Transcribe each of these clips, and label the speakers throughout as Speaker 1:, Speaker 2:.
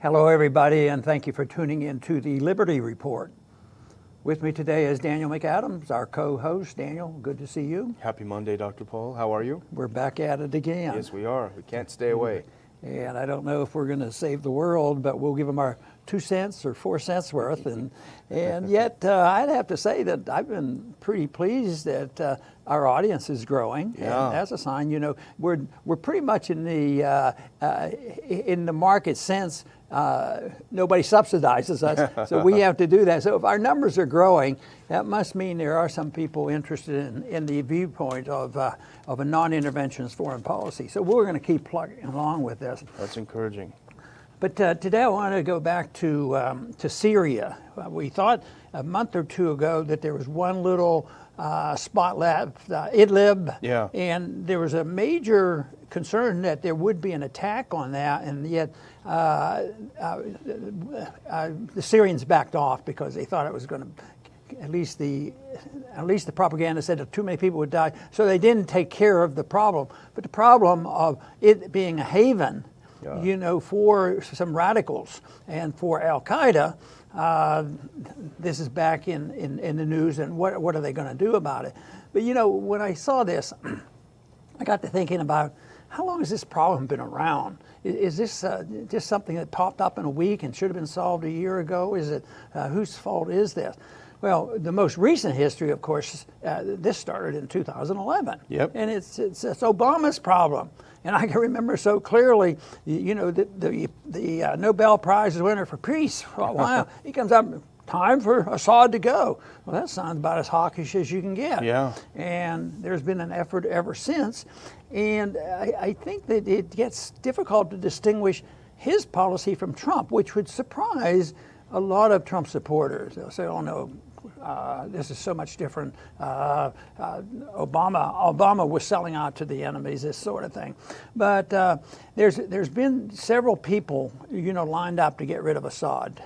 Speaker 1: Hello, everybody, and thank you for tuning in to the Liberty Report. With me today is Daniel McAdams, our co-host. Daniel, good to see you.
Speaker 2: Happy Monday, Dr. Paul. How are you?
Speaker 1: We're back at it again.
Speaker 2: Yes, we are. We can't stay away.
Speaker 1: And I don't know if we're going to save the world, but we'll give them our 2 cents or 4 cents worth. And yet, I'd have to say that I've been pretty pleased that our audience is growing.
Speaker 2: Yeah.
Speaker 1: And that's a sign. You know, we're pretty much in the market sense. Nobody subsidizes us, so we have to do that. So if our numbers are growing, that must mean there are some people interested in the viewpoint of a non-interventionist foreign policy. So we're going to keep plugging along with this.
Speaker 2: That's encouraging.
Speaker 1: But today I want to go back to Syria. We thought a month or two ago that there was one little spot left, Idlib,
Speaker 2: Yeah.
Speaker 1: and there was a major concern that there would be an attack on that, and yet the Syrians backed off because they thought it was going to, at least the propaganda said that too many people would die, so they didn't take care of the problem. But the problem of it being a haven, you know, for some radicals and for Al-Qaeda, this is back in the news, and what are they going to do about it? But you know, when I saw this, I got to thinking about how long has this problem been around? Is this just something that popped up in a week and should have been solved a year ago? Is it whose fault is this? Well, the most recent history, of course, this started in 2011.
Speaker 2: Yep.
Speaker 1: And it's Obama's problem. And I can remember so clearly, you know, the Nobel Prize winner for peace. Oh, wow, he comes up, time for Assad to go. Well, that sounds about as hawkish as you can get.
Speaker 2: Yeah.
Speaker 1: And there's been an effort ever since. And I think that it gets difficult to distinguish his policy from Trump, which would surprise a lot of Trump supporters. They'll say, oh no, this is so much different. Obama was selling out to the enemies, this sort of thing. But there's been several people, you know, lined up to get rid of Assad.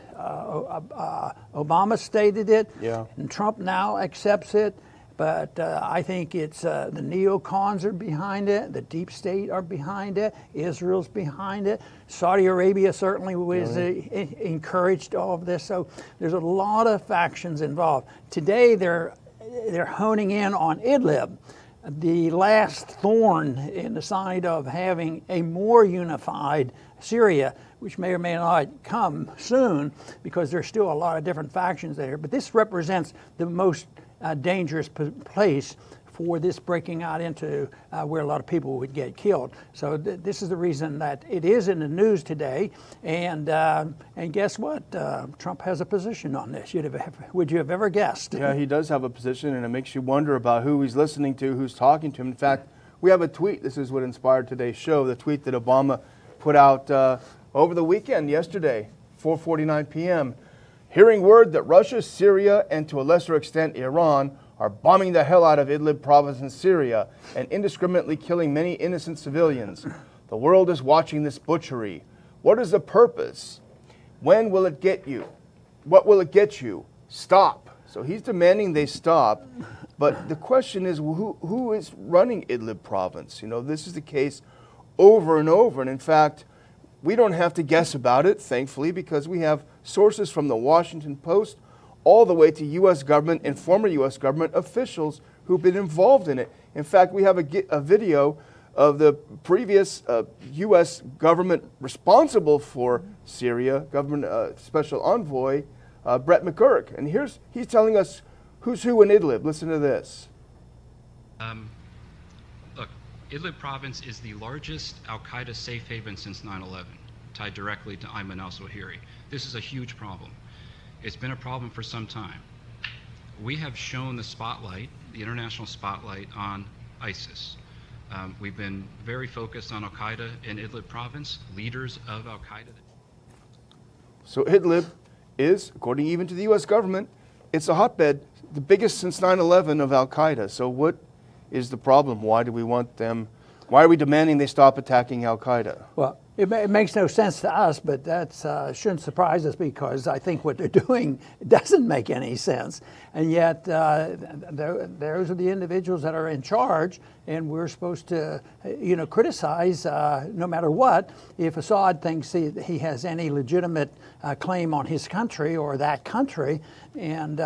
Speaker 1: Obama stated it,
Speaker 2: Yeah.
Speaker 1: and Trump now accepts it. But I think it's the neocons are behind it, the deep state are behind it, Israel's behind it, Saudi Arabia certainly was encouraged all of this. So there's a lot of factions involved. Today they're honing in on Idlib, the last thorn in the side of having a more unified Syria, which may or may not come soon because there's still a lot of different factions there. But this represents the most dangerous place for this breaking out into where a lot of people would get killed. So this is the reason that it is in the news today. And guess what? Trump has a position on this. Would you have ever guessed?
Speaker 2: Yeah, he does have a position, and it makes you wonder about who he's listening to, who's talking to him. In fact, we have a tweet. This is what inspired today's show, the tweet that Obama put out over the weekend, yesterday, 4:49 p.m., hearing word that Russia, Syria, and to a lesser extent Iran are bombing the hell out of Idlib province in Syria and indiscriminately killing many innocent civilians. The world is watching this butchery. What is the purpose? When will it get you? What will it get you? Stop. So he's demanding they stop. But the question is, who is running Idlib province? You know, this is the case over and over. And in fact, we don't have to guess about it, thankfully, because we have sources from the Washington Post all the way to U.S. government and former U.S. government officials who've been involved in it. In fact, we have a video of the previous U.S. government responsible for Syria, government special envoy, Brett McGurk. And he's telling us who's who in Idlib. Listen to this.
Speaker 3: Look, Idlib province is the largest Al-Qaeda safe haven since 9/11, tied directly to Ayman al-Zawahiri. This is a huge problem. It's been a problem for some time. We have shown the spotlight, the international spotlight, on ISIS. We've been very focused on Al-Qaeda in Idlib province, leaders of Al-Qaeda.
Speaker 2: So Idlib is, according even to the U.S. government, it's a hotbed, the biggest since 9/11 of Al-Qaeda. So what is the problem? Why do we want them? Why are we demanding they stop attacking Al-Qaeda?
Speaker 1: Well, It makes no sense to us, but that shouldn't surprise us because I think what they're doing doesn't make any sense. And yet, those are the individuals that are in charge, and we're supposed to, criticize no matter what if Assad thinks he has any legitimate claim on his country or that country. And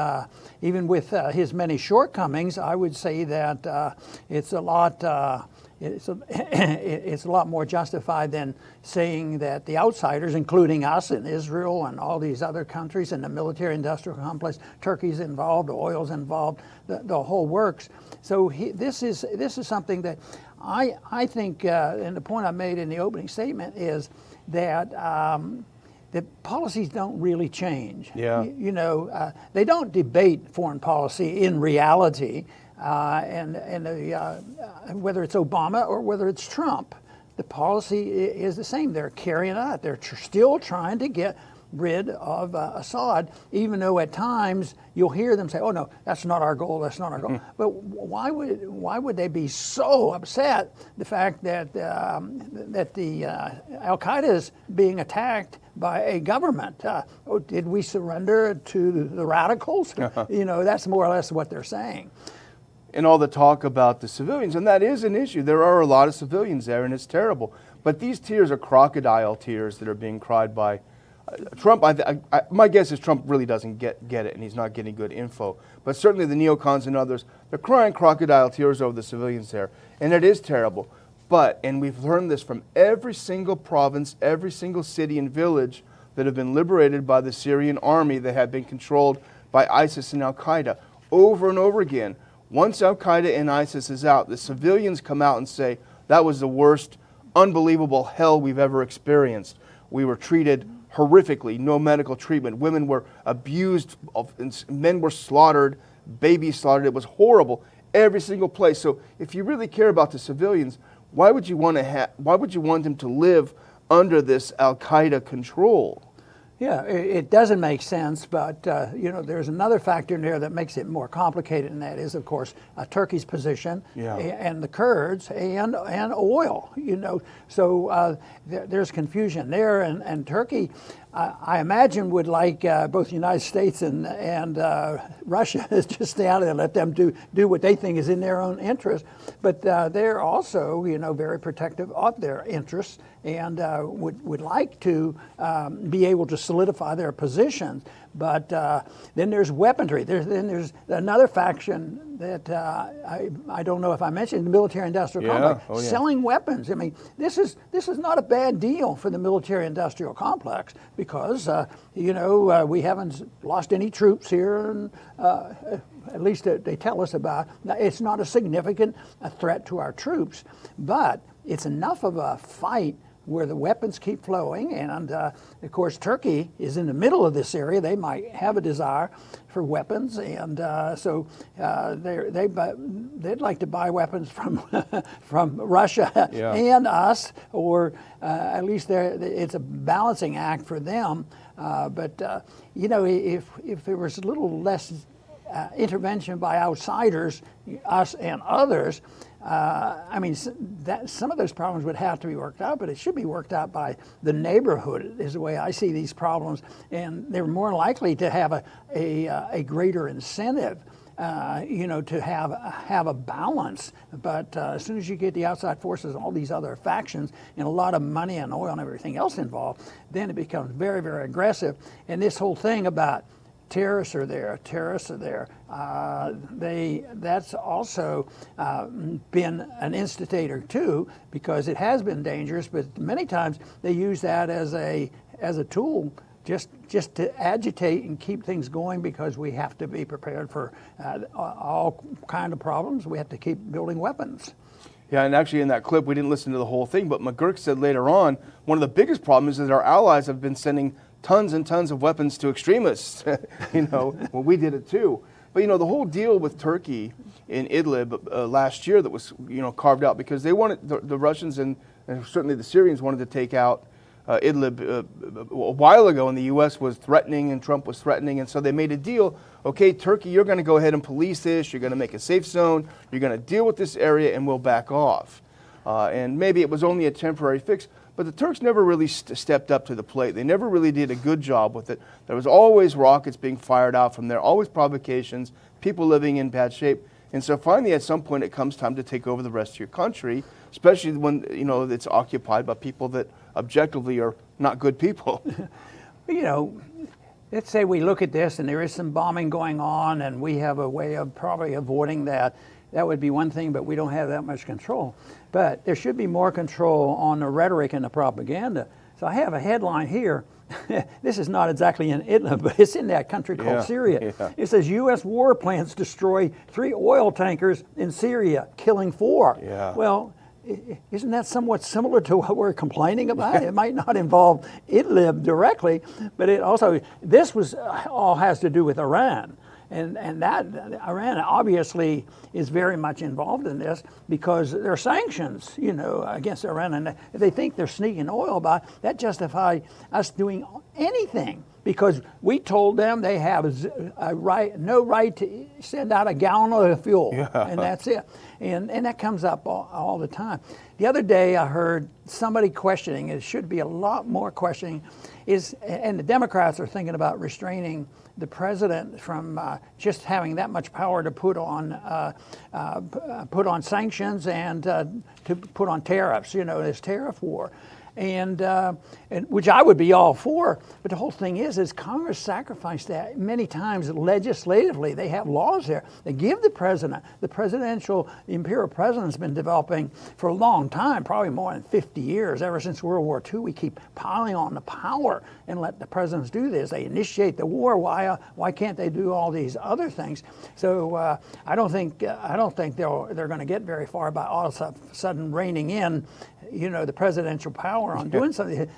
Speaker 1: even with his many shortcomings, I would say that it's a lot. It's a lot more justified than saying that the outsiders, including us and Israel and all these other countries and the military-industrial complex, Turkey's involved, oil's involved, the whole works. So this is something that I think, and the point I made in the opening statement is that the policies don't really change.
Speaker 2: Yeah.
Speaker 1: They don't debate foreign policy in reality. Whether it's Obama or whether it's Trump, the policy is the same. They're carrying it out. They're still trying to get rid of Assad, even though at times you'll hear them say, "Oh no, that's not our goal. That's not our goal." But why would they be so upset the fact that the Al-Qaeda is being attacked by a government? Did we surrender to the radicals? That's more or less what they're saying.
Speaker 2: And all the talk about the civilians, and that is an issue. There are a lot of civilians there, and it's terrible. But these tears are crocodile tears that are being cried by Trump. My guess is Trump really doesn't get it, and he's not getting good info. But certainly the neocons and others, they're crying crocodile tears over the civilians there, and it is terrible. But, and we've learned this from every single province, every single city and village that have been liberated by the Syrian army that have been controlled by ISIS and Al-Qaeda over and over again. Once Al-Qaeda and ISIS is out, the civilians come out and say, that was the worst, unbelievable hell we've ever experienced. We were treated horrifically, no medical treatment. Women were abused, men were slaughtered, babies slaughtered. It was horrible, every single place. So if you really care about the civilians, why would you want them to live under this Al-Qaeda control?
Speaker 1: Yeah, it doesn't make sense, but there's another factor in there that makes it more complicated, and that is, of course, Turkey's position and the Kurds and oil. So there's confusion there, and Turkey, I imagine, would like both the United States and Russia is just stay out of there, let them do what they think is in their own interest. But they're also, very protective of their interests and would like to be able to solidify their positions. But then there's weaponry. Then there's another faction that I don't know if I mentioned, the military-industrial complex, selling weapons. I mean, this is not a bad deal for the military-industrial complex because we haven't lost any troops here, and at least they tell us about. Now, it's not a significant threat to our troops, but it's enough of a fight where the weapons keep flowing, and of course Turkey is in the middle of this area. They might have a desire for weapons, and so they'd like to buy weapons from Russia and us, or at least it's a balancing act for them. But if there was a little less intervention by outsiders, us and others, some of those problems would have to be worked out, but it should be worked out by the neighborhood, is the way I see these problems, and they're more likely to have a greater incentive, to have a balance. But as soon as you get the outside forces, all these other factions, and a lot of money and oil and everything else involved, then it becomes very, very aggressive. And this whole thing about terrorists are there. That's also been an instigator too, because it has been dangerous. But many times they use that as a tool, just to agitate and keep things going, because we have to be prepared for all kind of problems. We have to keep building weapons.
Speaker 2: Yeah, and actually in that clip, we didn't listen to the whole thing, but McGurk said later on, one of the biggest problems is that our allies have been sending tons and tons of weapons to extremists. Well, we did it too. But the whole deal with Turkey in Idlib last year that was carved out because they wanted the Russians and certainly the Syrians wanted to take out Idlib a while ago, and the U.S. was threatening and Trump was threatening, and so they made a deal. Okay, Turkey, you're going to go ahead and police this. You're going to make a safe zone. You're going to deal with this area, and we'll back off. And maybe it was only a temporary fix, But the Turks never really stepped up to the plate. They never really did a good job with it. There was always rockets being fired out from there, always provocations, people living in bad shape. And so finally, at some point, it comes time to take over the rest of your country, especially when, you know, it's occupied by people that objectively are not good people.
Speaker 1: You know, let's say we look at this and there is some bombing going on and we have a way of probably avoiding that. That would be one thing, but we don't have that much control. But there should be more control on the rhetoric and the propaganda. So I have a headline here. This is not exactly in Idlib, but it's in that country called Syria.
Speaker 2: Yeah.
Speaker 1: It says U.S. war planes destroy 3 oil tankers in Syria, killing 4.
Speaker 2: Yeah.
Speaker 1: Well, isn't that somewhat similar to what we're complaining about? It might not involve Idlib directly, but it also, this was all has to do with Iran. And that Iran obviously is very much involved in this because there are sanctions, you know, against Iran, and if they think they're sneaking oil by, that justifies us doing anything because we told them they have no right to send out a gallon of fuel, and that's it. And that comes up all the time. The other day I heard somebody questioning, it should be a lot more questioning, and the Democrats are thinking about restraining the president from just having that much power to put on sanctions and to put on tariffs. You know, this tariff war, and which I would be all for. But the whole thing is Congress sacrificed that many times legislatively. They have laws there. They give the president, the imperial president's been developing for a long time, probably more than 50 years. Ever since World War II, we keep piling on the power and let the presidents do this. They initiate the war. Why can't they do all these other things? So I don't think they're going to get very far by all of a sudden reining in, you know, the presidential power on doing something.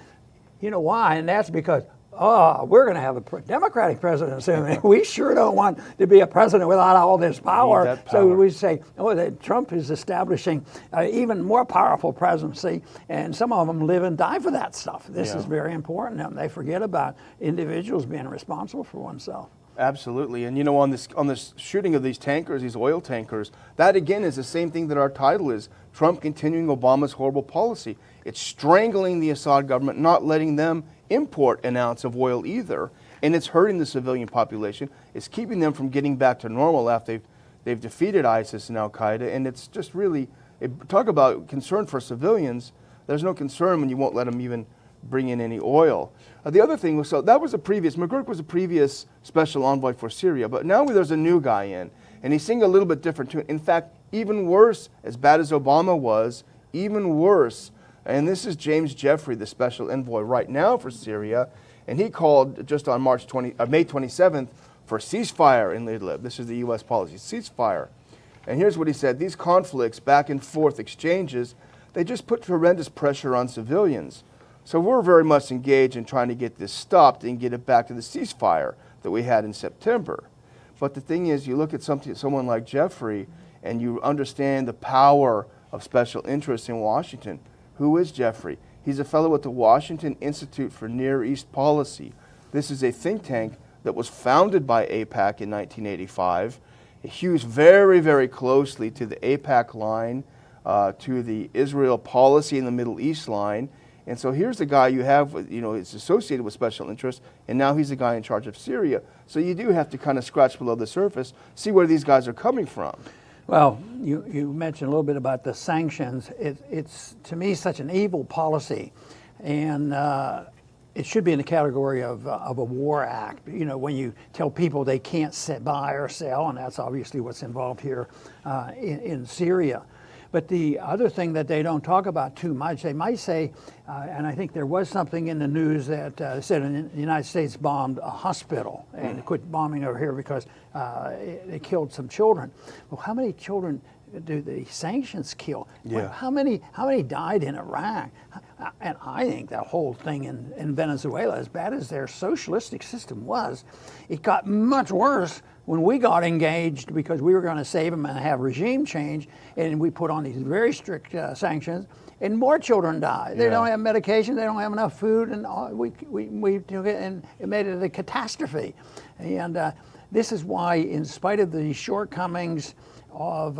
Speaker 1: You know why? And that's because, we're going to have a Democratic president soon. We sure don't want to be a president without all this power. So we say, that Trump is establishing even more powerful presidency, and some of them live and die for that stuff. This is very important, and they forget about individuals being responsible for oneself.
Speaker 2: Absolutely. And you know, on this shooting of these tankers, these oil tankers, that again is the same thing that our title is, Trump continuing Obama's horrible policy. It's strangling the Assad government, not letting them import an ounce of oil either. And it's hurting the civilian population. It's keeping them from getting back to normal after they've defeated ISIS and Al-Qaeda. And it's just really, talk about concern for civilians. There's no concern when you won't let them even bring in any oil. The other thing was, so that was McGurk was a previous special envoy for Syria, but now there's a new guy in, and he's seeing a little bit different too. In fact, even worse, as bad as Obama was, even worse. And this is James Jeffrey, the special envoy right now for Syria, and he called just on May 27th for ceasefire in Idlib. This is the U.S. policy, ceasefire. And here's what he said: these conflicts, back and forth exchanges, they just put tremendous pressure on civilians. So we're very much engaged in trying to get this stopped and get it back to the ceasefire that we had in September. But the thing is, you look at someone like Jeffrey and you understand the power of special interests in Washington. Who is Jeffrey? He's a fellow at the Washington Institute for Near East Policy. This is a think tank that was founded by AIPAC in 1985. It hews very, very closely to the AIPAC line, to the Israel policy in the Middle East line. And so here's the guy you have, you know, it's associated with special interests, and now he's the guy in charge of Syria. So you do have to kind of scratch below the surface, see where these guys are coming from.
Speaker 1: Well, you mentioned a little bit about the sanctions. It's to me such an evil policy, and it should be in the category of a war act. You know, when you tell people they can't buy or sell, and that's obviously what's involved here in Syria. But the other thing that they don't talk about too much, they might say, and I think there was something in the news that said the United States bombed a hospital and quit bombing over here because they killed some children. Well, how many children do the sanctions kill?
Speaker 2: Yeah.
Speaker 1: Well, how many died in Iraq? And I think that whole thing in Venezuela, as bad as their socialistic system was, it got much worse when we got engaged because we were going to save them and have regime change, and we put on these very strict sanctions, and more children died. They don't have medication, they don't have enough food, and we took it and it made it a catastrophe. And this is why, in spite of the shortcomings of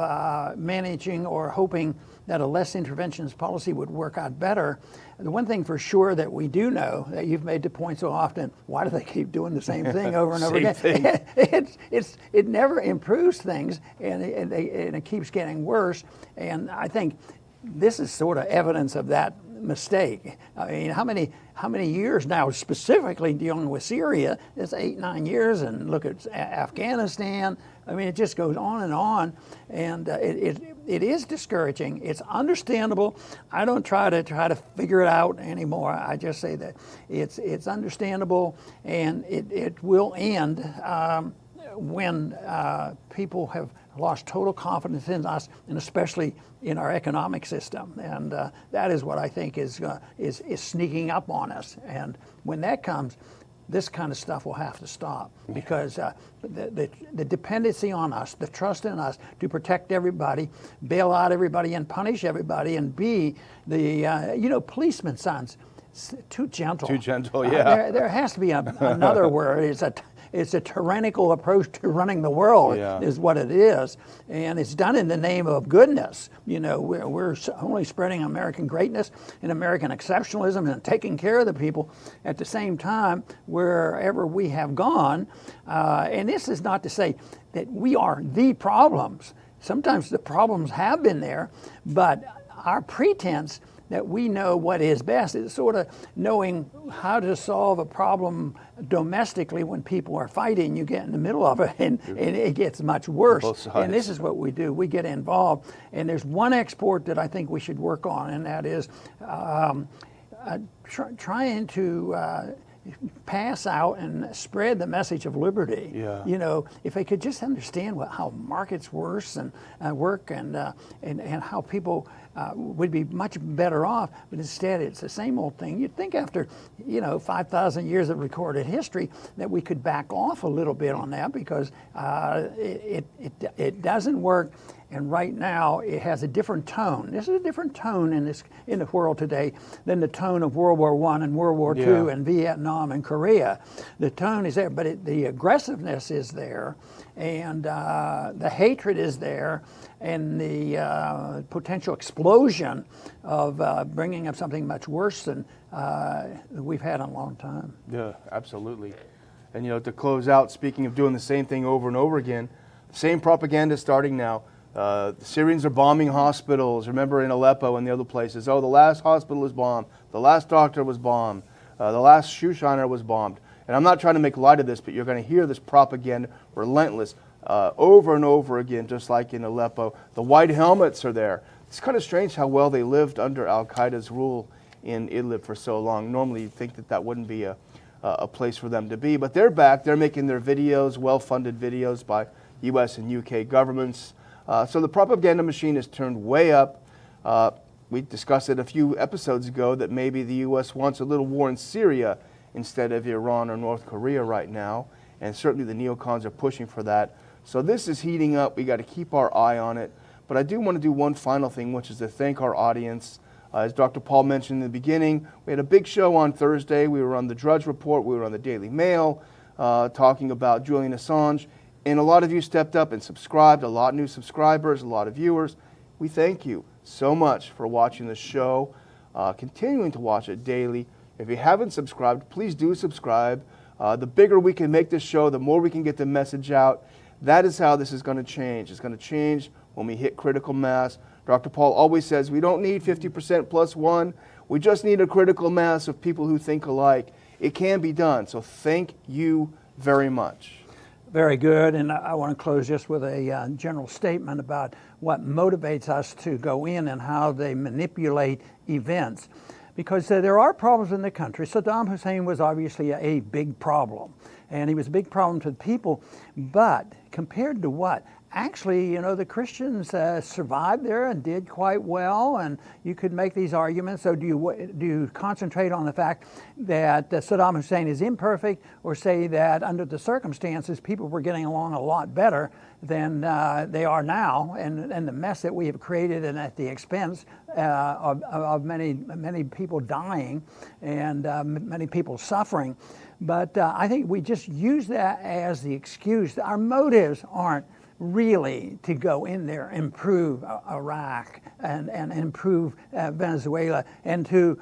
Speaker 1: managing or hoping that a less interventionist policy would work out better, the one thing for sure that we do know, that you've made the point so often, why do they keep doing the same thing over and over again? It never improves things, and it keeps getting worse. And I think this is sort of evidence of that mistake. I mean, how many years now, specifically dealing with Syria? It's 8-9 years, and look at Afghanistan. I mean, it just goes on, and it is discouraging. It's understandable. I don't try to figure it out anymore. I just say that it's understandable, and it will end when people have lost total confidence in us, and especially in our economic system. And that is what I think is sneaking up on us. And when that comes, this kind of stuff will have to stop, because the dependency on us, the trust in us to protect everybody, bail out everybody and punish everybody, and be the, policeman sons, too gentle.
Speaker 2: Too gentle, yeah.
Speaker 1: There has to be another word. It's a tyrannical approach to running the world, is what it is. And it's done in the name of goodness. We're only spreading American greatness and American exceptionalism and taking care of the people at the same time wherever we have gone. And this is not to say that we are the problems. Sometimes the problems have been there, but our pretense that we know what is best is sort of knowing how to solve a problem domestically. When people are fighting, you get in the middle of it, and it gets much worse. And this is what we do. We get involved. And there's one export that I think we should work on, and that is trying to pass out and spread the message of liberty. If they could just understand how markets work and how people would be much better off, but instead it's the same old thing. You'd think after 5,000 years of recorded history that we could back off a little bit on that, because it doesn't work. And right now, it has a different tone. This is a different tone in the world today than the tone of World War I and World War II and Vietnam and Korea. The tone is there, but the aggressiveness is there, and the hatred is there, and the potential explosion of bringing up something much worse than we've had in a long time.
Speaker 2: Yeah, absolutely. And to close out, speaking of doing the same thing over and over again, the same propaganda starting now. The Syrians are bombing hospitals. Remember in Aleppo and the other places, the last hospital was bombed, the last doctor was bombed, the last shoe shiner was bombed. And I'm not trying to make light of this, but you're going to hear this propaganda relentless over and over again, just like in Aleppo. The white helmets are there. It's kind of strange how well they lived under Al-Qaeda's rule in Idlib for so long. Normally you'd think that wouldn't be a place for them to be, but they're back. They're making their videos, well-funded videos by U.S. and UK governments. So the propaganda machine is turned way up. We discussed it a few episodes ago that maybe the U.S. wants a little war in Syria instead of Iran or North Korea right now. And certainly the neocons are pushing for that. So this is heating up. We got to keep our eye on it. But I do want to do one final thing, which is to thank our audience. As Dr. Paul mentioned in the beginning, we had a big show on Thursday. We were on the Drudge Report. We were on the Daily Mail talking about Julian Assange. And a lot of you stepped up and subscribed, a lot of new subscribers, a lot of viewers. We thank you so much for watching the show, continuing to watch it daily. If you haven't subscribed, please do subscribe. The bigger we can make this show, the more we can get the message out. That is how this is going to change. It's going to change when we hit critical mass. Dr. Paul always says we don't need 50% plus one. We just need a critical mass of people who think alike. It can be done. So thank you very much.
Speaker 1: Very good, and I want to close just with a general statement about what motivates us to go in and how they manipulate events. Because there are problems in the country. Saddam Hussein was obviously a big problem, and he was a big problem to the people, but compared to what? actually, you know, the Christians survived there and did quite well, and you could make these arguments. So do you concentrate on the fact that Saddam Hussein is imperfect, or say that under the circumstances people were getting along a lot better than they are now, and the mess that we have created, and at the expense of many people dying and many people suffering? But I think we just use that as the excuse. Our motives aren't really to go in there, improve Iraq and improve Venezuela, and to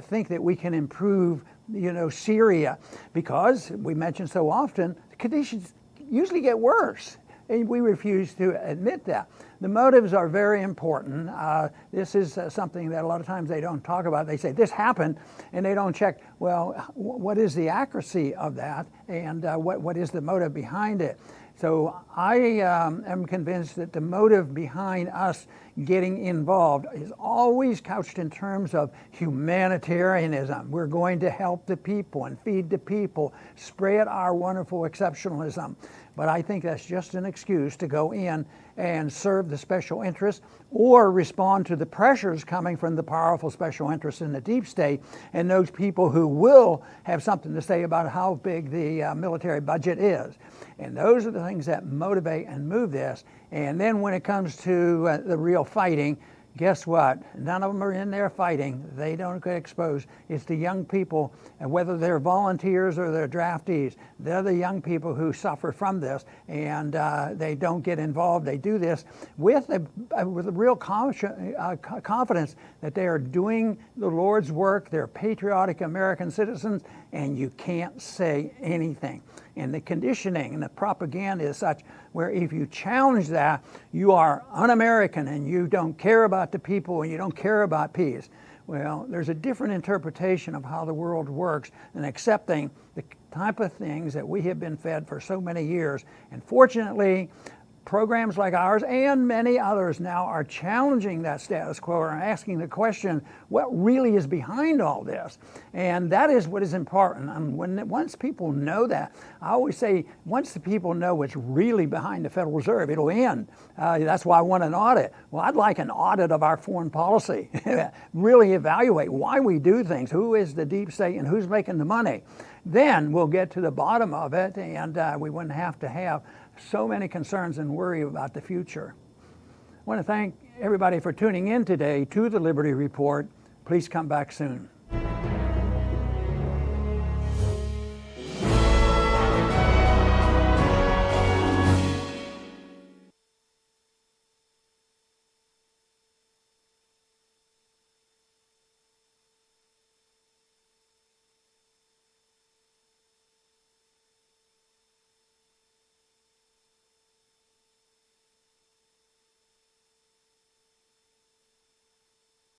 Speaker 1: think that we can improve, you know, Syria, because we mention so often the conditions usually get worse. And we refuse to admit that. The motives are very important. This is something that a lot of times they don't talk about. They say this happened, and they don't check, well, what is the accuracy of that, and what is the motive behind it? So I am convinced that the motive behind us getting involved is always couched in terms of humanitarianism. We're going to help the people and feed the people, spread our wonderful exceptionalism. But I think that's just an excuse to go in and serve the special interests, or respond to the pressures coming from the powerful special interests in the deep state, and those people who will have something to say about how big the military budget is. And those are the things that motivate and move this. And then when it comes to the real fighting, guess what? None of them are in there fighting. They don't get exposed. It's the young people, and whether they're volunteers or they're draftees, they're the young people who suffer from this, and they don't get involved. They do this with a real confidence that they are doing the Lord's work. They're patriotic American citizens, and you can't say anything. And the conditioning and the propaganda is such where if you challenge that, you are un-American and you don't care about the people and you don't care about peace. Well, there's a different interpretation of how the world works than accepting the type of things that we have been fed for so many years. And fortunately, programs like ours and many others now are challenging that status quo and asking the question, what really is behind all this? And that is what is important. And once people know that, I always say, once the people know what's really behind the Federal Reserve, it'll end. That's why I want an audit. Well, I'd like an audit of our foreign policy. Really evaluate why we do things, who is the deep state and who's making the money. Then we'll get to the bottom of it, and we wouldn't have to have so many concerns and worry about the future. I want to thank everybody for tuning in today to the Liberty Report. Please come back soon.